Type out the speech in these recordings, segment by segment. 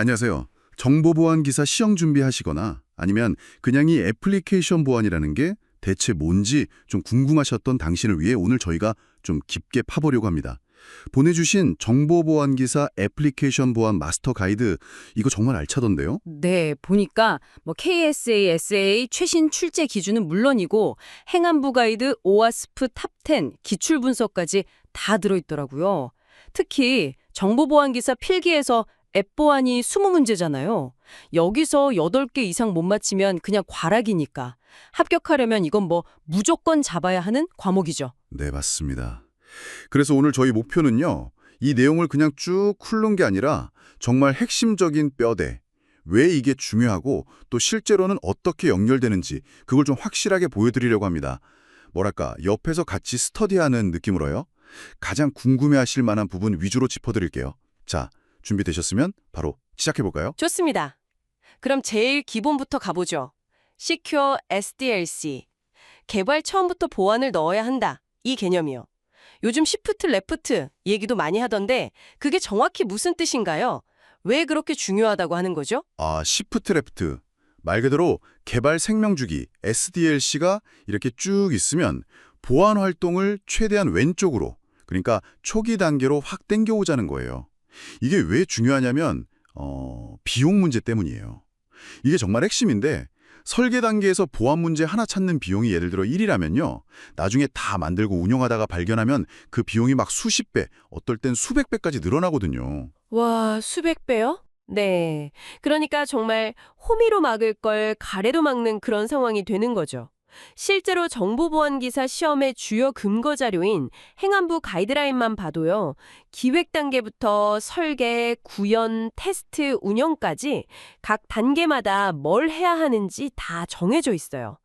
안녕하세요. 정보보안 기사 시험 준비하시거나 아니면 그냥 이 애플리케이션 보안이라는 게 대체 뭔지 좀 궁금하셨던 당신을 위해 오늘 저희가 좀 깊게 파보려고 합니다. 보내주신 정보보안 기사 애플리케이션 보안 마스터 가이드 이거 정말 알차던데요? 네, 보니까 KSA 최신 출제 기준은 물론이고 행안부 가이드 오와스프 탑10 기출 분석까지 다 들어있더라고요. 특히 정보보안 기사 필기에서 앱 보안이 20문제잖아요. 여기서 8개 이상 못 맞히면 그냥 과락이니까. 합격하려면 이건 무조건 잡아야 하는 과목이죠. 네, 맞습니다. 그래서 오늘 저희 목표는요. 이 내용을 그냥 쭉 훑는 게 아니라 정말 핵심적인 뼈대, 왜 이게 중요하고 또 실제로는 어떻게 연결되는지 그걸 좀 확실하게 보여드리려고 합니다. 뭐랄까, 옆에서 같이 스터디하는 느낌으로요. 가장 궁금해하실 만한 부분 위주로 짚어드릴게요. 자, 준비되셨으면 바로 시작해볼까요? 좋습니다. 그럼 제일 기본부터 가보죠. Secure SDLC. 개발 처음부터 보안을 넣어야 한다. 이 개념이요. 요즘 시프트 레프트 얘기도 많이 하던데 그게 정확히 무슨 뜻인가요? 왜 그렇게 중요하다고 하는 거죠? 시프트 레프트. 말 그대로 개발 생명주기 SDLC가 이렇게 쭉 있으면 보안 활동을 최대한 왼쪽으로, 그러니까 초기 단계로 확 당겨오자는 거예요. 이게 왜 중요하냐면 비용 문제 때문이에요. 이게 정말 핵심인데 설계 단계에서 보안 문제 하나 찾는 비용이 예를 들어 1이라면요. 나중에 다 만들고 운영하다가 발견하면 그 비용이 막 수십 배, 어떨 땐 수백 배까지 늘어나거든요. 와, 수백 배요? 네. 그러니까 정말 호미로 막을 걸 가래로 막는 그런 상황이 되는 거죠. 실제로 정보보안 기사 시험의 주요 근거 자료인 행안부 가이드라인만 봐도요. 기획 단계부터 설계, 구현, 테스트, 운영까지 각 단계마다 뭘 해야 하는지 다 정해져 있어요.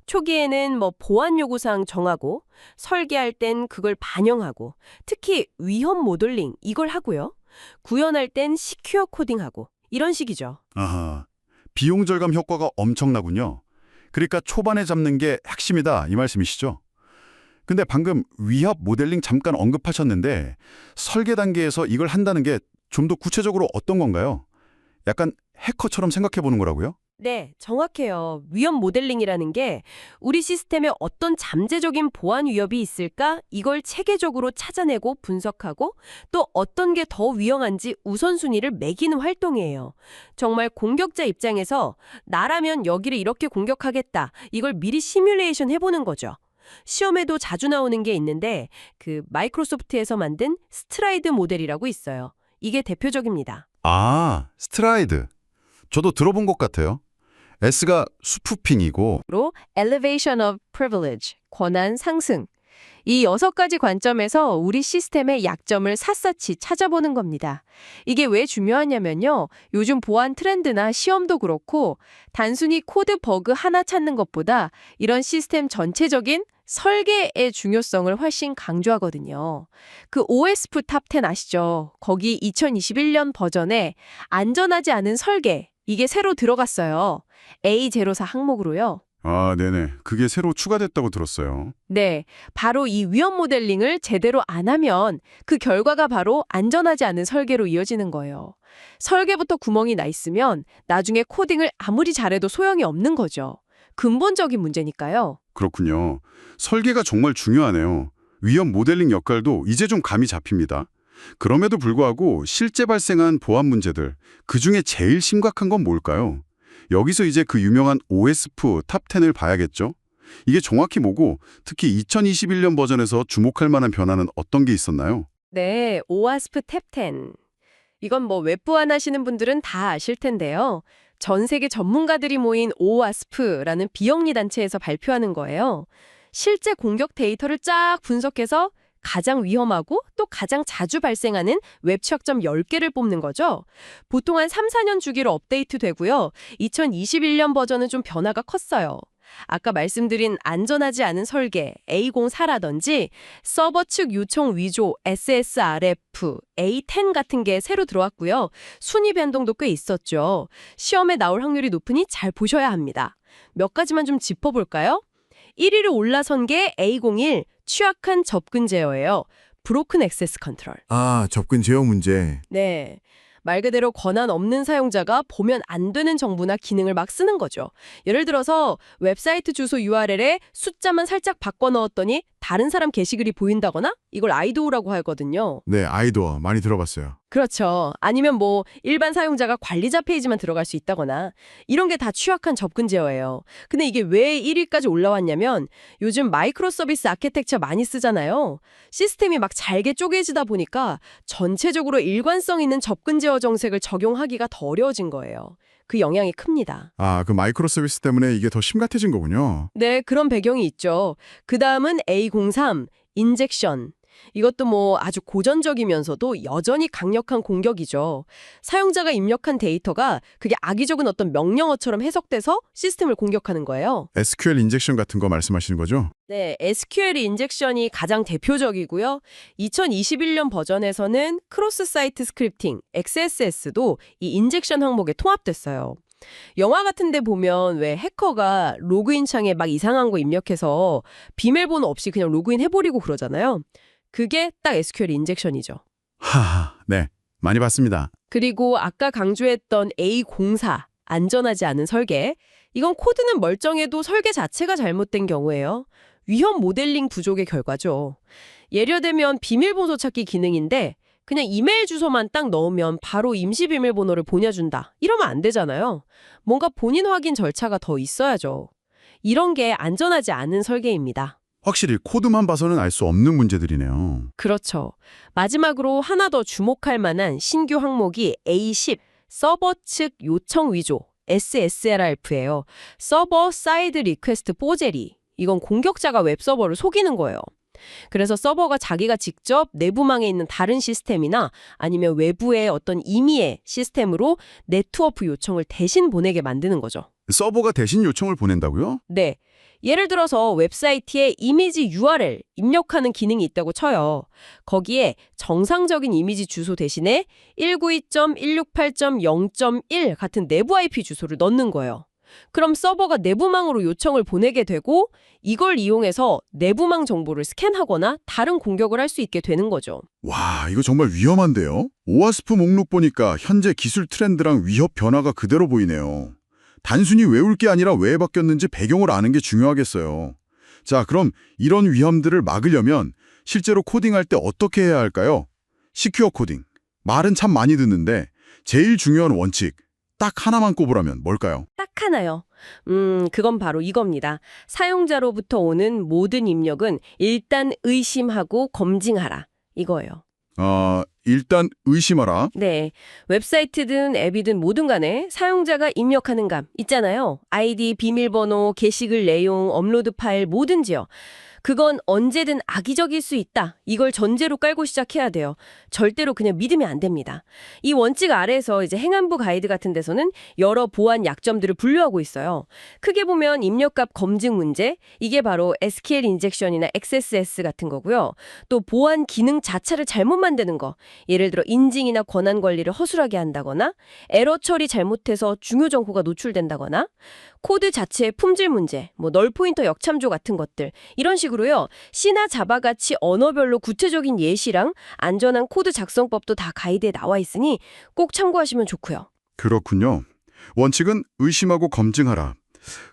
초기에는 보안 요구사항 정하고 설계할 땐 그걸 반영하고 특히 위험 모델링 이걸 하고요. 구현할 땐 시큐어 코딩하고 이런 식이죠. 아하, 비용 절감 효과가 엄청나군요. 그러니까 초반에 잡는 게 핵심이다 이 말씀이시죠? 근데 방금 위협 모델링 잠깐 언급하셨는데 설계 단계에서 이걸 한다는 게 좀 더 구체적으로 어떤 건가요? 약간 해커처럼 생각해 보는 거라고요? 네, 정확해요. 위험 모델링이라는 게 우리 시스템에 어떤 잠재적인 보안 위협이 있을까? 이걸 체계적으로 찾아내고 분석하고 또 어떤 게 더 위험한지 우선순위를 매기는 활동이에요. 정말 공격자 입장에서 나라면 여기를 이렇게 공격하겠다. 이걸 미리 시뮬레이션 해보는 거죠. 시험에도 자주 나오는 게 있는데 마이크로소프트에서 만든 스트라이드 모델이라고 있어요. 이게 대표적입니다. 스트라이드. 저도 들어본 것 같아요. S가 스푸핑이고 로 Elevation of Privilege, 권한 상승. 이 6가지 관점에서 우리 시스템의 약점을 샅샅이 찾아보는 겁니다. 이게 왜 중요하냐면요. 요즘 보안 트렌드나 시험도 그렇고 단순히 코드 버그 하나 찾는 것보다 이런 시스템 전체적인 설계의 중요성을 훨씬 강조하거든요. 그 OSF 탑10 아시죠? 거기 2021년 버전에 안전하지 않은 설계, 이게 새로 들어갔어요. A04 항목으로요. 네네. 그게 새로 추가됐다고 들었어요. 네, 바로 이 위험 모델링을 제대로 안 하면 그 결과가 바로 안전하지 않은 설계로 이어지는 거예요. 설계부터 구멍이 나 있으면 나중에 코딩을 아무리 잘해도 소용이 없는 거죠. 근본적인 문제니까요. 그렇군요. 설계가 정말 중요하네요. 위험 모델링 역할도 이제 좀 감이 잡힙니다. 그럼에도 불구하고 실제 발생한 보안 문제들, 그중에 제일 심각한 건 뭘까요? 여기서 이제 그 유명한 OSF 탑10을 봐야겠죠? 이게 정확히 뭐고 특히 2021년 버전에서 주목할 만한 변화는 어떤 게 있었나요? 네, 오와스프 탑10. 이건 웹보안 하시는 분들은 다 아실 텐데요. 전 세계 전문가들이 모인 오와스프라는 비영리 단체에서 발표하는 거예요. 실제 공격 데이터를 쫙 분석해서 가장 위험하고 또 가장 자주 발생하는 웹 취약점 10개를 뽑는 거죠. 보통 한 3, 4년 주기로 업데이트 되고요. 2021년 버전은 좀 변화가 컸어요. 아까 말씀드린 안전하지 않은 설계 A04라든지 서버 측 요청 위조 SSRF, A10 같은 게 새로 들어왔고요. 순위 변동도 꽤 있었죠. 시험에 나올 확률이 높으니 잘 보셔야 합니다. 몇 가지만 좀 짚어볼까요? 1위로 올라선 게 A01 취약한 접근 제어예요. 브로큰 액세스 컨트롤. 접근 제어 문제. 네. 말 그대로 권한 없는 사용자가 보면 안 되는 정보나 기능을 막 쓰는 거죠. 예를 들어서 웹사이트 주소 URL에 숫자만 살짝 바꿔 넣었더니 다른 사람 게시글이 보인다거나 이걸 아이도어라고 하거든요. 네, 아이도어 많이 들어봤어요. 그렇죠. 아니면 뭐 일반 사용자가 관리자 페이지만 들어갈 수 있다거나 이런 게 다 취약한 접근 제어예요. 근데 이게 왜 1위까지 올라왔냐면 요즘 마이크로 서비스 아키텍처 많이 쓰잖아요. 시스템이 막 잘게 쪼개지다 보니까 전체적으로 일관성 있는 접근 제어 정책을 적용하기가 더 어려워진 거예요. 그 영향이 큽니다. 아, 그 마이크로 서비스 때문에 이게 더 심각해진 거군요. 네, 그런 배경이 있죠. 그 다음은 A03, 인젝션. 이것도 뭐 아주 고전적이면서도 여전히 강력한 공격이죠. 사용자가 입력한 데이터가 그게 악의적인 어떤 명령어처럼 해석돼서 시스템을 공격하는 거예요. SQL 인젝션 같은 거 말씀하시는 거죠? 네, SQL 인젝션이 가장 대표적이고요. 2021년 버전에서는 크로스 사이트 스크립팅, XSS도 이 인젝션 항목에 통합됐어요. 영화 같은 데 보면 왜 해커가 로그인 창에 막 이상한 거 입력해서 비밀번호 없이 그냥 로그인 해버리고 그러잖아요. 그게 딱 SQL 인젝션이죠. 하하, 네, 많이 봤습니다. 그리고 아까 강조했던 A04, 안전하지 않은 설계. 이건 코드는 멀쩡해도 설계 자체가 잘못된 경우예요. 위험 모델링 부족의 결과죠. 예려되면 비밀번호 찾기 기능인데 그냥 이메일 주소만 딱 넣으면 바로 임시 비밀번호를 보내준다. 이러면 안 되잖아요. 뭔가 본인 확인 절차가 더 있어야죠. 이런 게 안전하지 않은 설계입니다. 확실히 코드만 봐서는 알 수 없는 문제들이네요. 그렇죠. 마지막으로 하나 더 주목할 만한 신규 항목이 A10, 서버 측 요청 위조, SSRF예요. 서버 사이드 리퀘스트 포제리. 이건 공격자가 웹서버를 속이는 거예요. 그래서 서버가 자기가 직접 내부망에 있는 다른 시스템이나 아니면 외부의 어떤 임의의 시스템으로 네트워크 요청을 대신 보내게 만드는 거죠. 서버가 대신 요청을 보낸다고요? 네. 예를 들어서 웹사이트에 이미지 URL 입력하는 기능이 있다고 쳐요. 거기에 정상적인 이미지 주소 대신에 192.168.0.1 같은 내부 IP 주소를 넣는 거예요. 그럼 서버가 내부망으로 요청을 보내게 되고 이걸 이용해서 내부망 정보를 스캔하거나 다른 공격을 할 수 있게 되는 거죠. 와, 이거 정말 위험한데요? 오와스프 목록 보니까 현재 기술 트렌드랑 위협 변화가 그대로 보이네요. 단순히 외울 게 아니라 왜 바뀌었는지 배경을 아는 게 중요하겠어요. 자, 그럼 이런 위험들을 막으려면 실제로 코딩할 때 어떻게 해야 할까요? 시큐어 코딩. 말은 참 많이 듣는데 제일 중요한 원칙, 딱 하나만 꼽으라면 뭘까요? 딱 하나요. 그건 바로 이겁니다. 사용자로부터 오는 모든 입력은 일단 의심하고 검증하라. 이거예요. 일단 의심하라. 네, 웹사이트든 앱이든 뭐든 간에 사용자가 입력하는 값 있잖아요. 아이디, 비밀번호, 게시글 내용, 업로드 파일 뭐든지요. 그건 언제든 악의적일 수 있다. 이걸 전제로 깔고 시작해야 돼요. 절대로 그냥 믿으면 안 됩니다. 이 원칙 아래에서 이제 행안부 가이드 같은 데서는 여러 보안 약점들을 분류하고 있어요. 크게 보면 입력값 검증 문제, 이게 바로 SQL 인젝션이나 XSS 같은 거고요. 또 보안 기능 자체를 잘못 만드는 거, 예를 들어 인증이나 권한 관리를 허술하게 한다거나 에러 처리 잘못해서 중요 정보가 노출된다거나 코드 자체의 품질 문제, 뭐 널 포인터 역참조 같은 것들 이런 식으로요. C나 자바 같이 언어별로 구체적인 예시랑 안전한 코드 작성법도 다 가이드에 나와 있으니 꼭 참고하시면 좋고요. 그렇군요. 원칙은 의심하고 검증하라.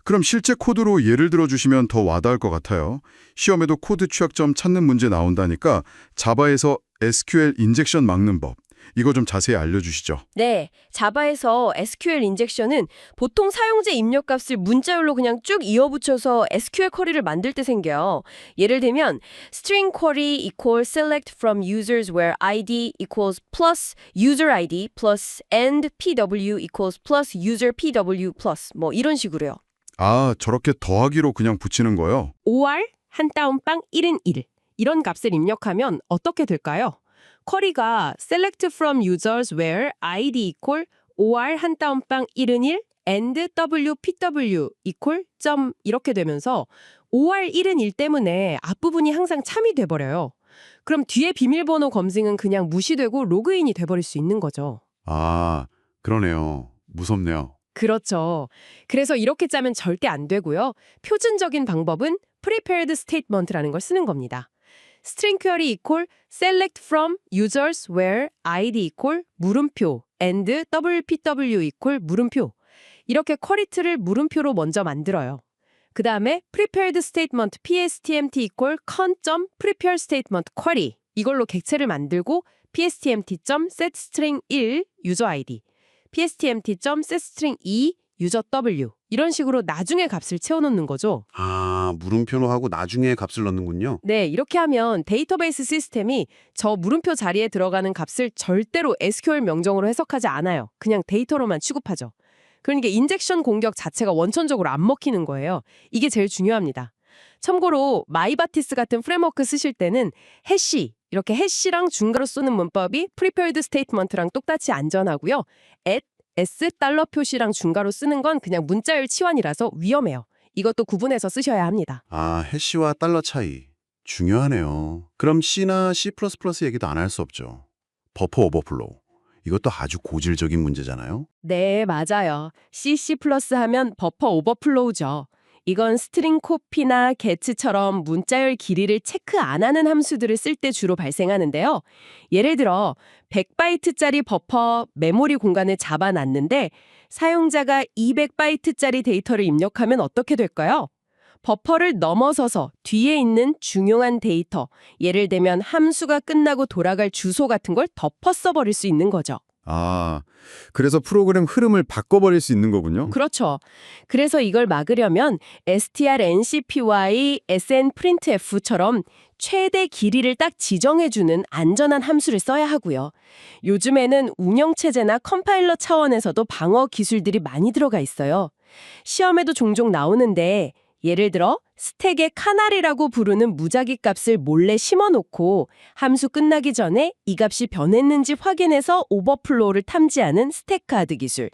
그럼 실제 코드로 예를 들어주시면 더 와닿을 것 같아요. 시험에도 코드 취약점 찾는 문제 나온다니까 자바에서 SQL 인젝션 막는 법. 이거 좀 자세히 알려주시죠. 네, 자바에서 SQL 인젝션은 보통 사용자 입력값을 문자열로 그냥 쭉 이어붙여서 SQL 쿼리를 만들 때 생겨요. 예를 들면 string query equals select from users where ID equals plus user ID plus and PW equals plus user PW plus 뭐 이런 식으로요. 아, 저렇게 더하기로 그냥 붙이는 거요? OR 한 다운빵 1은 1 이런 값을 입력하면 어떻게 될까요? 쿼리가 select from users where id equal or 한 다운빵 1은 1 and wpw equal 점 이렇게 되면서 or 1은 1 때문에 앞부분이 항상 참이 돼버려요. 그럼 뒤에 비밀번호 검증은 그냥 무시되고 로그인이 돼버릴 수 있는 거죠. 아, 그러네요. 무섭네요. 그렇죠. 그래서 이렇게 짜면 절대 안 되고요. 표준적인 방법은 prepared statement라는 걸 쓰는 겁니다. string query equal select from users where id equal 물음표 and WPW equal 물음표. 이렇게 쿼리트를 물음표로 먼저 만들어요. 그 다음에 prepared statement PSTMT equal con.prepare statement query. 이걸로 객체를 만들고 pstmt.setString 1 user ID, pstmt.setString 2 user W 이런 식으로 나중에 값을 채워놓는 거죠. 아, 물음표로 하고 나중에 값을 넣는군요. 네, 이렇게 하면 데이터베이스 시스템이 저 물음표 자리에 들어가는 값을 절대로 SQL 명령어로 해석하지 않아요. 그냥 데이터로만 취급하죠. 그러니까 인젝션 공격 자체가 원천적으로 안 먹히는 거예요. 이게 제일 중요합니다. 참고로 마이바티스 같은 프레임워크 쓰실 때는 해시, 이렇게 해시랑 중괄호 쓰는 문법이 prepared statement랑 똑같이 안전하고요. at, s, 달러 표시랑 중괄호 쓰는 건 그냥 문자열 치환이라서 위험해요. 이것도 구분해서 쓰셔야 합니다. 아, 해시와 달러 차이. 중요하네요. 그럼 C나 C++ 얘기도 안 할 수 없죠. 버퍼 오버플로우. 이것도 아주 고질적인 문제잖아요. 네, 맞아요. CC+ 하면 버퍼 오버플로우죠. 이건 스트링 코피나 get처럼 문자열 길이를 체크 안 하는 함수들을 쓸 때 주로 발생하는데요. 예를 들어 100바이트짜리 버퍼 메모리 공간을 잡아놨는데 사용자가 200바이트짜리 데이터를 입력하면 어떻게 될까요? 버퍼를 넘어서서 뒤에 있는 중요한 데이터, 예를 들면 함수가 끝나고 돌아갈 주소 같은 걸 덮어 써버릴 수 있는 거죠. 아, 그래서 프로그램 흐름을 바꿔버릴 수 있는 거군요. 그렇죠. 그래서 이걸 막으려면 strncpy, snprintf처럼 최대 길이를 딱 지정해주는 안전한 함수를 써야 하고요. 요즘에는 운영체제나 컴파일러 차원에서도 방어 기술들이 많이 들어가 있어요. 시험에도 종종 나오는데 예를 들어 스택에 카나리라고 부르는 무작위 값을 몰래 심어놓고 함수 끝나기 전에 이 값이 변했는지 확인해서 오버플로우를 탐지하는 스택카드 기술.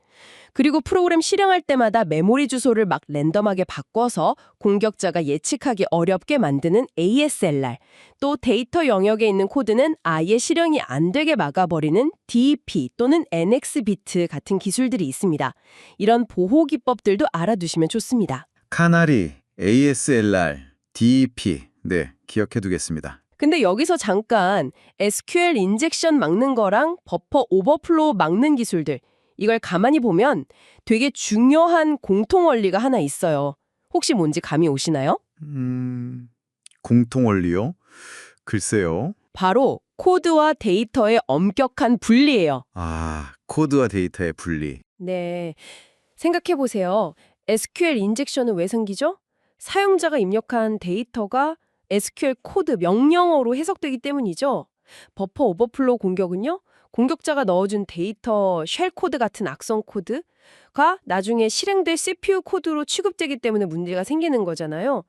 그리고 프로그램 실행할 때마다 메모리 주소를 막 랜덤하게 바꿔서 공격자가 예측하기 어렵게 만드는 ASLR. 또 데이터 영역에 있는 코드는 아예 실행이 안 되게 막아버리는 DEP 또는 NX-비트 같은 기술들이 있습니다. 이런 보호 기법들도 알아두시면 좋습니다. 카나리, ASLR, DEP. 네, 기억해두겠습니다. 근데 여기서 잠깐 SQL 인젝션 막는 거랑 버퍼 오버플로우 막는 기술들, 이걸 가만히 보면 되게 중요한 공통 원리가 하나 있어요. 혹시 뭔지 감이 오시나요? 공통 원리요? 글쎄요. 바로 코드와 데이터의 엄격한 분리예요. 아, 코드와 데이터의 분리. 네, 생각해보세요. SQL 인젝션은 왜 생기죠? 사용자가 입력한 데이터가 SQL 코드 명령어로 해석되기 때문이죠. 버퍼 오버플로우 공격은요, 공격자가 넣어준 데이터 쉘 코드 같은 악성 코드가 나중에 실행될 CPU 코드로 취급되기 때문에 문제가 생기는 거잖아요.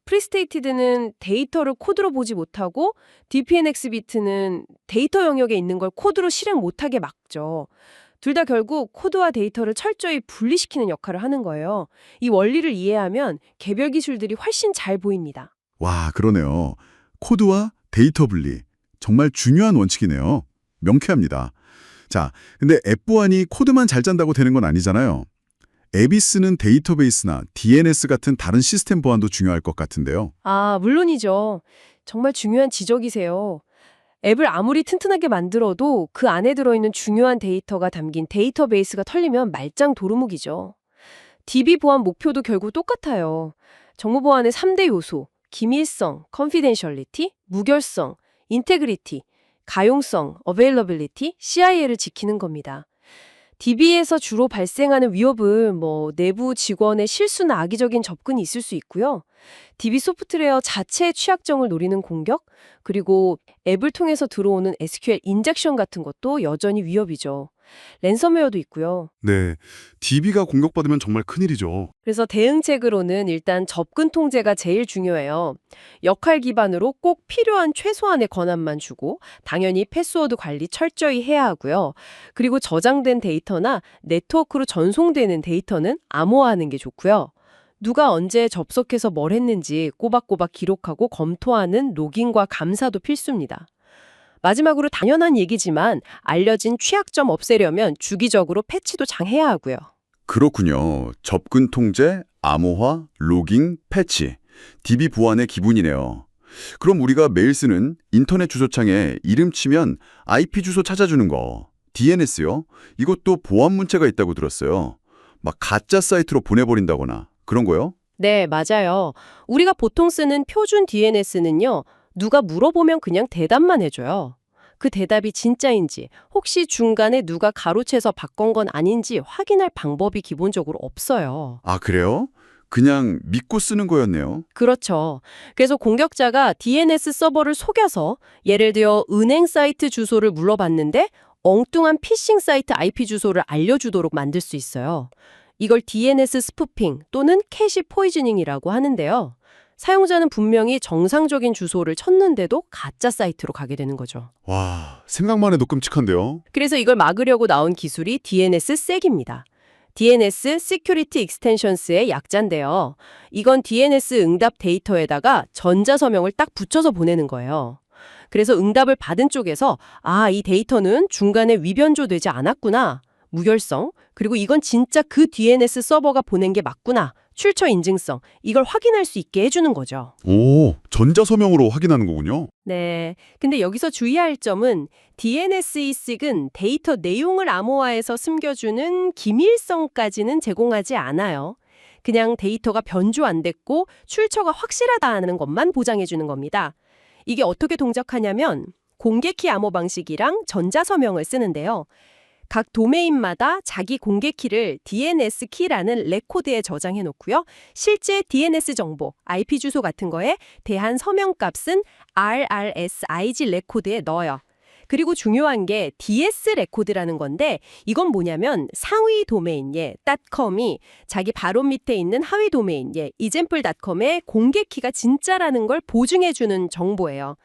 프리스테이티드는 데이터를 코드로 보지 못하고 DPNX 비트는 데이터 영역에 있는 걸 코드로 실행 못하게 막죠. 둘 다 결국 코드와 데이터를 철저히 분리시키는 역할을 하는 거예요. 이 원리를 이해하면 개별 기술들이 훨씬 잘 보입니다. 와, 그러네요. 코드와 데이터 분리. 정말 중요한 원칙이네요. 명쾌합니다. 자, 근데 앱 보안이 코드만 잘 짠다고 되는 건 아니잖아요. 앱이 쓰는 데이터베이스나 DNS 같은 다른 시스템 보안도 중요할 것 같은데요. 아, 물론이죠. 정말 중요한 지적이세요. 앱을 아무리 튼튼하게 만들어도 그 안에 들어있는 중요한 데이터가 담긴 데이터베이스가 털리면 말짱 도루묵이죠. DB 보안 목표도 결국 똑같아요. 정보 보안의 3대 요소, 기밀성, confidentiality, 무결성, integrity, 가용성, availability, CIA를 지키는 겁니다. DB에서 주로 발생하는 위협은 내부 직원의 실수나 악의적인 접근이 있을 수 있고요. DB 소프트웨어 자체의 취약점을 노리는 공격, 그리고 앱을 통해서 들어오는 SQL 인젝션 같은 것도 여전히 위협이죠. 랜섬웨어도 있고요. 네, DB가 공격받으면 정말 큰일이죠. 그래서 대응책으로는 일단 접근 통제가 제일 중요해요. 역할 기반으로 꼭 필요한 최소한의 권한만 주고 당연히 패스워드 관리 철저히 해야 하고요. 그리고 저장된 데이터나 네트워크로 전송되는 데이터는 암호화하는 게 좋고요. 누가 언제 접속해서 뭘 했는지 꼬박꼬박 기록하고 검토하는 로깅과 감사도 필수입니다. 마지막으로 당연한 얘기지만 알려진 취약점 없애려면 주기적으로 패치도 장해야 하고요. 그렇군요. 접근 통제, 암호화, 로깅, 패치. DB 보안의 기본이네요. 그럼 우리가 매일 쓰는 인터넷 주소창에 이름 치면 IP 주소 찾아주는 거. DNS요? 이것도 보안 문제가 있다고 들었어요. 막 가짜 사이트로 보내버린다거나 그런 거요? 네, 맞아요. 우리가 보통 쓰는 표준 DNS는요, 누가 물어보면 그냥 대답만 해줘요. 그 대답이 진짜인지, 혹시 중간에 누가 가로채서 바꾼 건 아닌지 확인할 방법이 기본적으로 없어요. 아, 그래요? 그냥 믿고 쓰는 거였네요. 그렇죠. 그래서 공격자가 DNS 서버를 속여서 예를 들어 은행 사이트 주소를 물어봤는데 엉뚱한 피싱 사이트 IP 주소를 알려주도록 만들 수 있어요. 이걸 DNS 스푸핑 또는 캐시 포이즈닝이라고 하는데요. 사용자는 분명히 정상적인 주소를 쳤는데도 가짜 사이트로 가게 되는 거죠. 와, 생각만 해도 끔찍한데요. 그래서 이걸 막으려고 나온 기술이 DNSSEC입니다. DNS Security Extensions의 약자인데요. 이건 DNS 응답 데이터에다가 전자서명을 딱 붙여서 보내는 거예요. 그래서 응답을 받은 쪽에서 이 데이터는 중간에 위변조되지 않았구나. 무결성, 그리고 이건 진짜 그 DNS 서버가 보낸 게 맞구나. 출처 인증성, 이걸 확인할 수 있게 해주는 거죠. 오, 전자서명으로 확인하는 거군요. 네. 근데 여기서 주의할 점은 DNSEC은 데이터 내용을 암호화해서 숨겨주는 기밀성까지는 제공하지 않아요. 그냥 데이터가 변조 안 됐고 출처가 확실하다는 것만 보장해주는 겁니다. 이게 어떻게 동작하냐면 공개키 암호 방식이랑 전자서명을 쓰는데요. 각 도메인마다 자기 공개키를 DNS 키라는 레코드에 저장해 놓고요. 실제 DNS 정보, IP 주소 같은 거에 대한 서명값은 RRSIG 레코드에 넣어요. 그리고 중요한 게 DS 레코드라는 건데 이건 뭐냐면 상위 도메인 .com이 자기 바로 밑에 있는 하위 도메인 example.com의 공개키가 진짜라는 걸 보증해 주는 정보예요.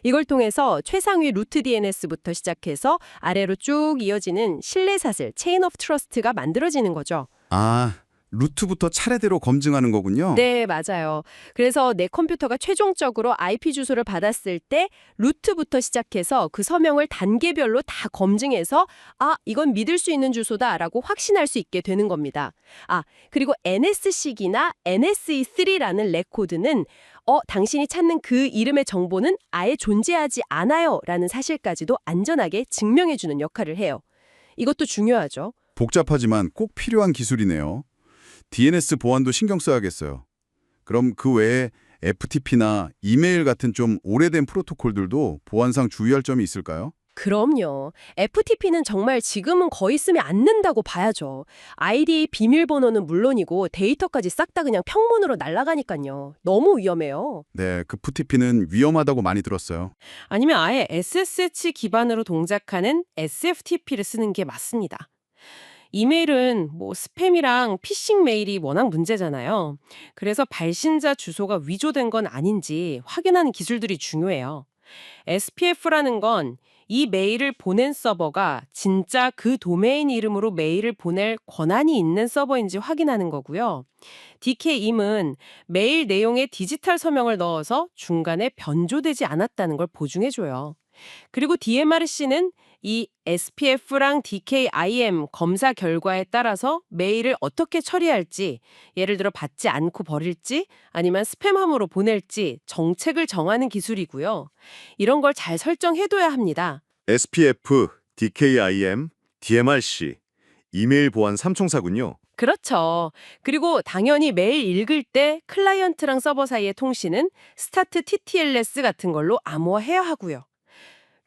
이걸 통해서 최상위 루트 DNS부터 시작해서 아래로 쭉 이어지는 신뢰사슬, 체인 오브 트러스트가 만들어지는 거죠. 아, 루트부터 차례대로 검증하는 거군요. 네, 맞아요. 그래서 내 컴퓨터가 최종적으로 IP 주소를 받았을 때 루트부터 시작해서 그 서명을 단계별로 다 검증해서 이건 믿을 수 있는 주소다라고 확신할 수 있게 되는 겁니다. 그리고 NSC기나 NSE3라는 레코드는 당신이 찾는 그 이름의 정보는 아예 존재하지 않아요 라는 사실까지도 안전하게 증명해주는 역할을 해요. 이것도 중요하죠. 복잡하지만 꼭 필요한 기술이네요. DNS 보안도 신경 써야겠어요. 그럼 그 외에 FTP나 이메일 같은 좀 오래된 프로토콜들도 보안상 주의할 점이 있을까요? 그럼요. FTP는 정말 지금은 거의 쓰면 안 된다고 봐야죠. 아이디 비밀번호는 물론이고 데이터까지 싹 다 그냥 평문으로 날아가니까요. 너무 위험해요. 네, 그 FTP는 위험하다고 많이 들었어요. 아니면 아예 SSH 기반으로 동작하는 SFTP를 쓰는 게 맞습니다. 이메일은 스팸이랑 피싱 메일이 워낙 문제잖아요. 그래서 발신자 주소가 위조된 건 아닌지 확인하는 기술들이 중요해요. SPF라는 건 이 메일을 보낸 서버가 진짜 그 도메인 이름으로 메일을 보낼 권한이 있는 서버인지 확인하는 거고요. DKIM은 메일 내용에 디지털 서명을 넣어서 중간에 변조되지 않았다는 걸 보증해줘요. 그리고 DMRC는 이 SPF랑 DKIM 검사 결과에 따라서 메일을 어떻게 처리할지, 예를 들어 받지 않고 버릴지 아니면 스팸함으로 보낼지 정책을 정하는 기술이고요. 이런 걸 잘 설정해둬야 합니다. SPF, DKIM, DMRC, 이메일 보안 삼총사군요. 그렇죠. 그리고 당연히 메일 읽을 때 클라이언트랑 서버 사이의 통신은 스타트 TTLS 같은 걸로 암호화해야 하고요.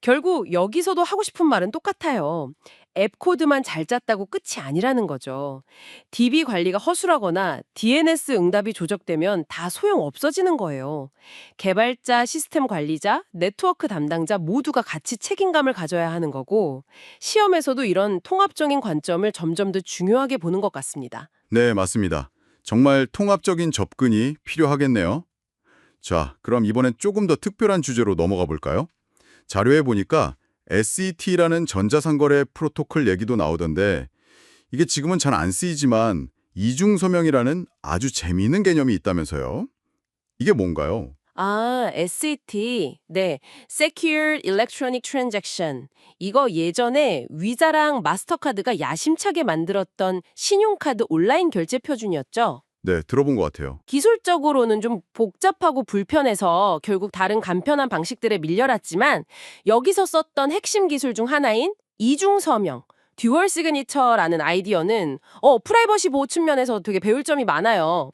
결국 여기서도 하고 싶은 말은 똑같아요. 앱 코드만 잘 짰다고 끝이 아니라는 거죠. DB 관리가 허술하거나 DNS 응답이 조작되면 다 소용 없어지는 거예요. 개발자, 시스템 관리자, 네트워크 담당자 모두가 같이 책임감을 가져야 하는 거고 시험에서도 이런 통합적인 관점을 점점 더 중요하게 보는 것 같습니다. 네, 맞습니다. 정말 통합적인 접근이 필요하겠네요. 자, 그럼 이번엔 조금 더 특별한 주제로 넘어가 볼까요? 자료에 보니까 SET라는 전자상거래 프로토콜 얘기도 나오던데 이게 지금은 잘 안 쓰이지만 이중서명이라는 아주 재미있는 개념이 있다면서요? 이게 뭔가요? SET. 네. Secure Electronic Transaction. 이거 예전에 위자랑 마스터카드가 야심차게 만들었던 신용카드 온라인 결제 표준이었죠. 네, 들어본 것 같아요. 기술적으로는 좀 복잡하고 불편해서 결국 다른 간편한 방식들에 밀려났지만 여기서 썼던 핵심 기술 중 하나인 이중 서명, 듀얼 시그니처라는 아이디어는 프라이버시 보호 측면에서 되게 배울 점이 많아요.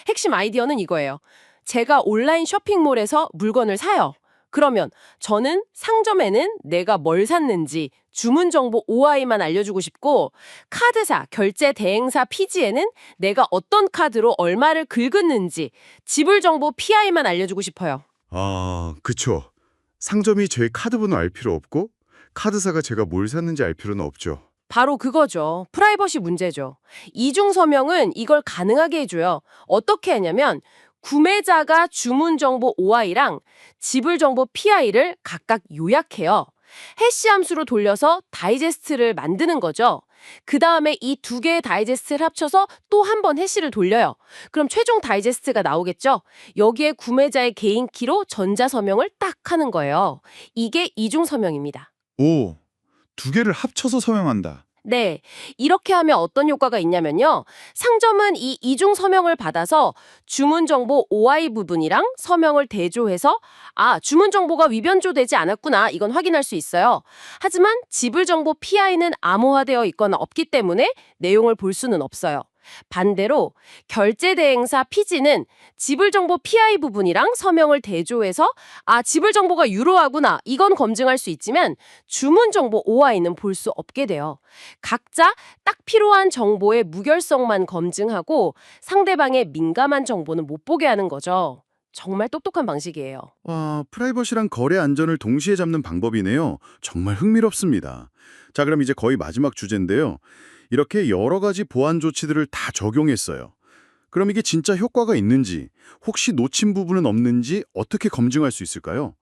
핵심 아이디어는 이거예요. 제가 온라인 쇼핑몰에서 물건을 사요. 그러면 저는 상점에는 내가 뭘 샀는지 주문 정보 OI만 알려주고 싶고, 카드사, 결제 대행사 피지에는 내가 어떤 카드로 얼마를 긁었는지 지불 정보 PI만 알려주고 싶어요. 아, 그쵸. 상점이 제 카드 번호 알 필요 없고 카드사가 제가 뭘 샀는지 알 필요는 없죠. 바로 그거죠. 프라이버시 문제죠. 이중 서명은 이걸 가능하게 해줘요. 어떻게 하냐면 구매자가 주문 정보 OI랑 지불 정보 PI를 각각 요약해요. 해시 함수로 돌려서 다이제스트를 만드는 거죠. 그 다음에 이 두 개의 다이제스트를 합쳐서 또 한 번 해시를 돌려요. 그럼 최종 다이제스트가 나오겠죠? 여기에 구매자의 개인 키로 전자서명을 딱 하는 거예요. 이게 이중 서명입니다. 오, 두 개를 합쳐서 서명한다. 네, 이렇게 하면 어떤 효과가 있냐면요. 상점은 이 이중 서명을 받아서 주문 정보 OI 부분이랑 서명을 대조해서 주문 정보가 위변조되지 않았구나, 이건 확인할 수 있어요. 하지만 지불 정보 PI는 암호화되어 있거나 없기 때문에 내용을 볼 수는 없어요. 반대로 결제 대행사 피지는 지불 정보 PI 부분이랑 서명을 대조해서 지불 정보가 유로하구나, 이건 검증할 수 있지만 주문 정보 OI는 볼 수 없게 돼요. 각자 딱 필요한 정보의 무결성만 검증하고 상대방의 민감한 정보는 못 보게 하는 거죠. 정말 똑똑한 방식이에요. 와, 프라이버시랑 거래 안전을 동시에 잡는 방법이네요. 정말 흥미롭습니다. 자, 그럼 이제 거의 마지막 주제인데요. 이렇게 여러 가지 보안 조치들을 다 적용했어요. 그럼 이게 진짜 효과가 있는지, 혹시 놓친 부분은 없는지 어떻게 검증할 수 있을까요?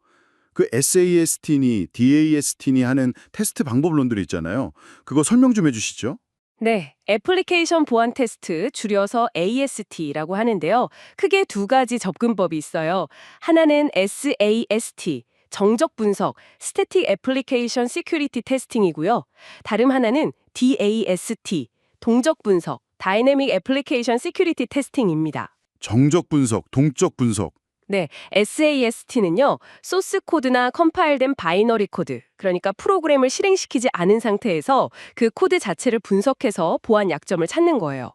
그 SAST니 DAST니 하는 테스트 방법론들이 있잖아요. 그거 설명 좀 해주시죠. 네, 애플리케이션 보안 테스트, 줄여서 AST라고 하는데요. 크게 두 가지 접근법이 있어요. 하나는 SAST, 정적 분석, Static Application Security Testing이고요. 다른 하나는 DAST, 동적 분석, Dynamic Application Security Testing입니다. 정적 분석, 동적 분석. 네, SAST는요, 소스 코드나 컴파일된 바이너리 코드, 그러니까 프로그램을 실행시키지 않은 상태에서 그 코드 자체를 분석해서 보안 약점을 찾는 거예요.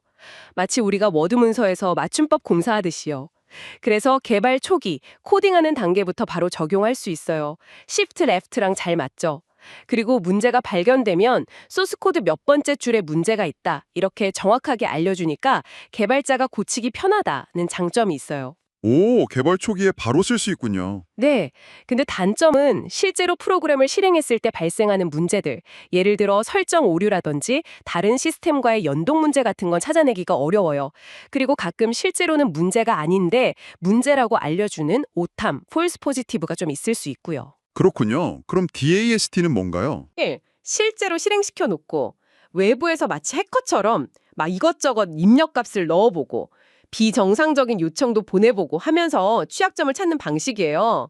마치 우리가 워드 문서에서 맞춤법 공사하듯이요. 그래서 개발 초기, 코딩하는 단계부터 바로 적용할 수 있어요. Shift Left랑 잘 맞죠? 그리고 문제가 발견되면 소스 코드 몇 번째 줄에 문제가 있다, 이렇게 정확하게 알려주니까 개발자가 고치기 편하다는 장점이 있어요. 오, 개발 초기에 바로 쓸 수 있군요. 네, 근데 단점은 실제로 프로그램을 실행했을 때 발생하는 문제들, 예를 들어 설정 오류라든지 다른 시스템과의 연동 문제 같은 건 찾아내기가 어려워요. 그리고 가끔 실제로는 문제가 아닌데 문제라고 알려주는 오탐, 폴스 포지티브가 좀 있을 수 있고요. 그렇군요. 그럼 DAST는 뭔가요? 1. 실제로 실행시켜 놓고 외부에서 마치 해커처럼 막 이것저것 입력값을 넣어보고 비정상적인 요청도 보내보고 하면서 취약점을 찾는 방식이에요.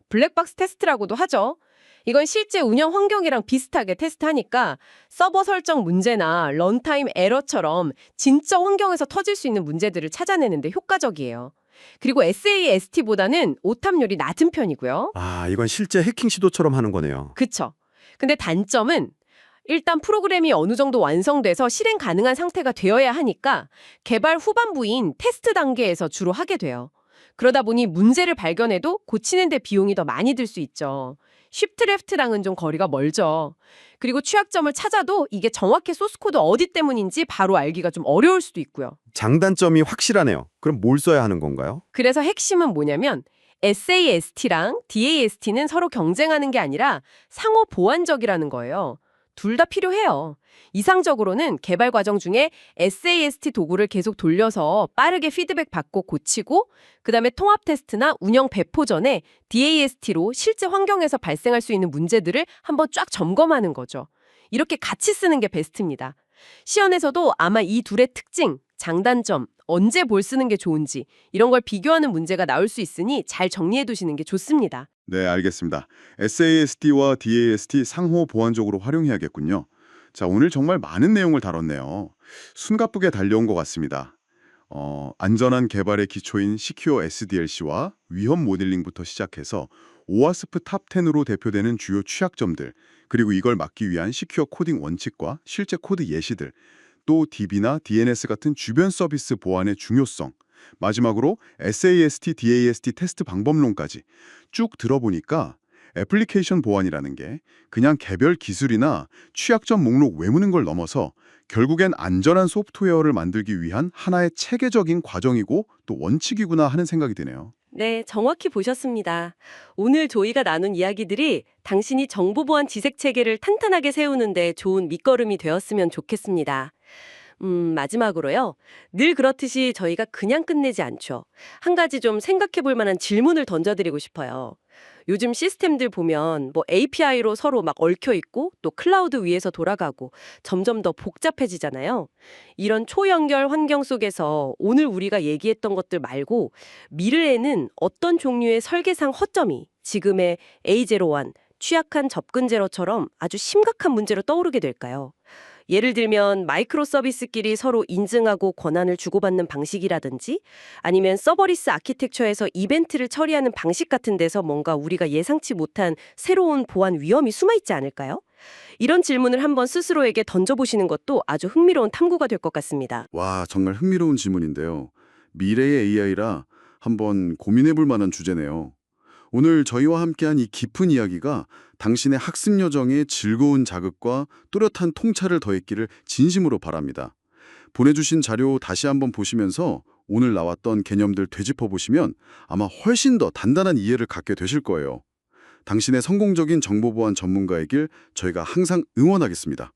블랙박스 테스트라고도 하죠. 이건 실제 운영 환경이랑 비슷하게 테스트하니까 서버 설정 문제나 런타임 에러처럼 진짜 환경에서 터질 수 있는 문제들을 찾아내는데 효과적이에요. 그리고 SAST보다는 오탐률이 낮은 편이고요. 이건 실제 해킹 시도처럼 하는 거네요. 그쵸. 근데 단점은 일단 프로그램이 어느 정도 완성돼서 실행 가능한 상태가 되어야 하니까 개발 후반부인 테스트 단계에서 주로 하게 돼요. 그러다 보니 문제를 발견해도 고치는 데 비용이 더 많이 들 수 있죠. 쉬프트 레프트랑은 좀 거리가 멀죠. 그리고 취약점을 찾아도 이게 정확히 소스코드 어디 때문인지 바로 알기가 좀 어려울 수도 있고요. 장단점이 확실하네요. 그럼 뭘 써야 하는 건가요? 그래서 핵심은 뭐냐면 SAST랑 DAST는 서로 경쟁하는 게 아니라 상호 보완적이라는 거예요. 둘 다 필요해요. 이상적으로는 개발 과정 중에 SAST 도구를 계속 돌려서 빠르게 피드백 받고 고치고, 그다음에 통합 테스트나 운영 배포 전에 DAST로 실제 환경에서 발생할 수 있는 문제들을 한번 쫙 점검하는 거죠. 이렇게 같이 쓰는 게 베스트입니다. 시연에서도 아마 이 둘의 특징, 장단점, 언제 뭘 쓰는 게 좋은지 이런 걸 비교하는 문제가 나올 수 있으니 잘 정리해 두시는 게 좋습니다. 네, 알겠습니다. SAST와 DAST 상호 보완적으로 활용해야겠군요. 자, 오늘 정말 많은 내용을 다뤘네요. 숨가쁘게 달려온 것 같습니다. 안전한 개발의 기초인 시큐어 SDLC와 위험 모델링부터 시작해서 오와스프 탑 10으로 대표되는 주요 취약점들, 그리고 이걸 막기 위한 시큐어 코딩 원칙과 실제 코드 예시들, 또 DB나 DNS 같은 주변 서비스 보안의 중요성, 마지막으로 SAST, DAST 테스트 방법론까지 쭉 들어보니까 애플리케이션 보안이라는 게 그냥 개별 기술이나 취약점 목록 외우는 걸 넘어서 결국엔 안전한 소프트웨어를 만들기 위한 하나의 체계적인 과정이고 또 원칙이구나 하는 생각이 드네요. 네, 정확히 보셨습니다. 오늘 저희가 나눈 이야기들이 당신이 정보보안 지색체계를 탄탄하게 세우는데 좋은 밑거름이 되었으면 좋겠습니다. 마지막으로요. 늘 그렇듯이 저희가 그냥 끝내지 않죠. 한 가지 좀 생각해 볼 만한 질문을 던져드리고 싶어요. 요즘 시스템들 보면 뭐 API로 서로 막 얽혀 있고 또 클라우드 위에서 돌아가고 점점 더 복잡해지잖아요. 이런 초연결 환경 속에서 오늘 우리가 얘기했던 것들 말고 미래에는 어떤 종류의 설계상 허점이 지금의 A01, 취약한 접근 제로처럼 아주 심각한 문제로 떠오르게 될까요? 예를 들면 마이크로 서비스끼리 서로 인증하고 권한을 주고받는 방식이라든지 아니면 서버리스 아키텍처에서 이벤트를 처리하는 방식 같은 데서 뭔가 우리가 예상치 못한 새로운 보안 위험이 숨어 있지 않을까요? 이런 질문을 한번 스스로에게 던져보시는 것도 아주 흥미로운 탐구가 될 것 같습니다. 와, 정말 흥미로운 질문인데요. 미래의 AI라 한번 고민해 볼 만한 주제네요. 오늘 저희와 함께한 이 깊은 이야기가 당신의 학습 여정에 즐거운 자극과 뚜렷한 통찰을 더했기를 진심으로 바랍니다. 보내주신 자료 다시 한번 보시면서 오늘 나왔던 개념들 되짚어 보시면 아마 훨씬 더 단단한 이해를 갖게 되실 거예요. 당신의 성공적인 정보보안 전문가의 길 저희가 항상 응원하겠습니다.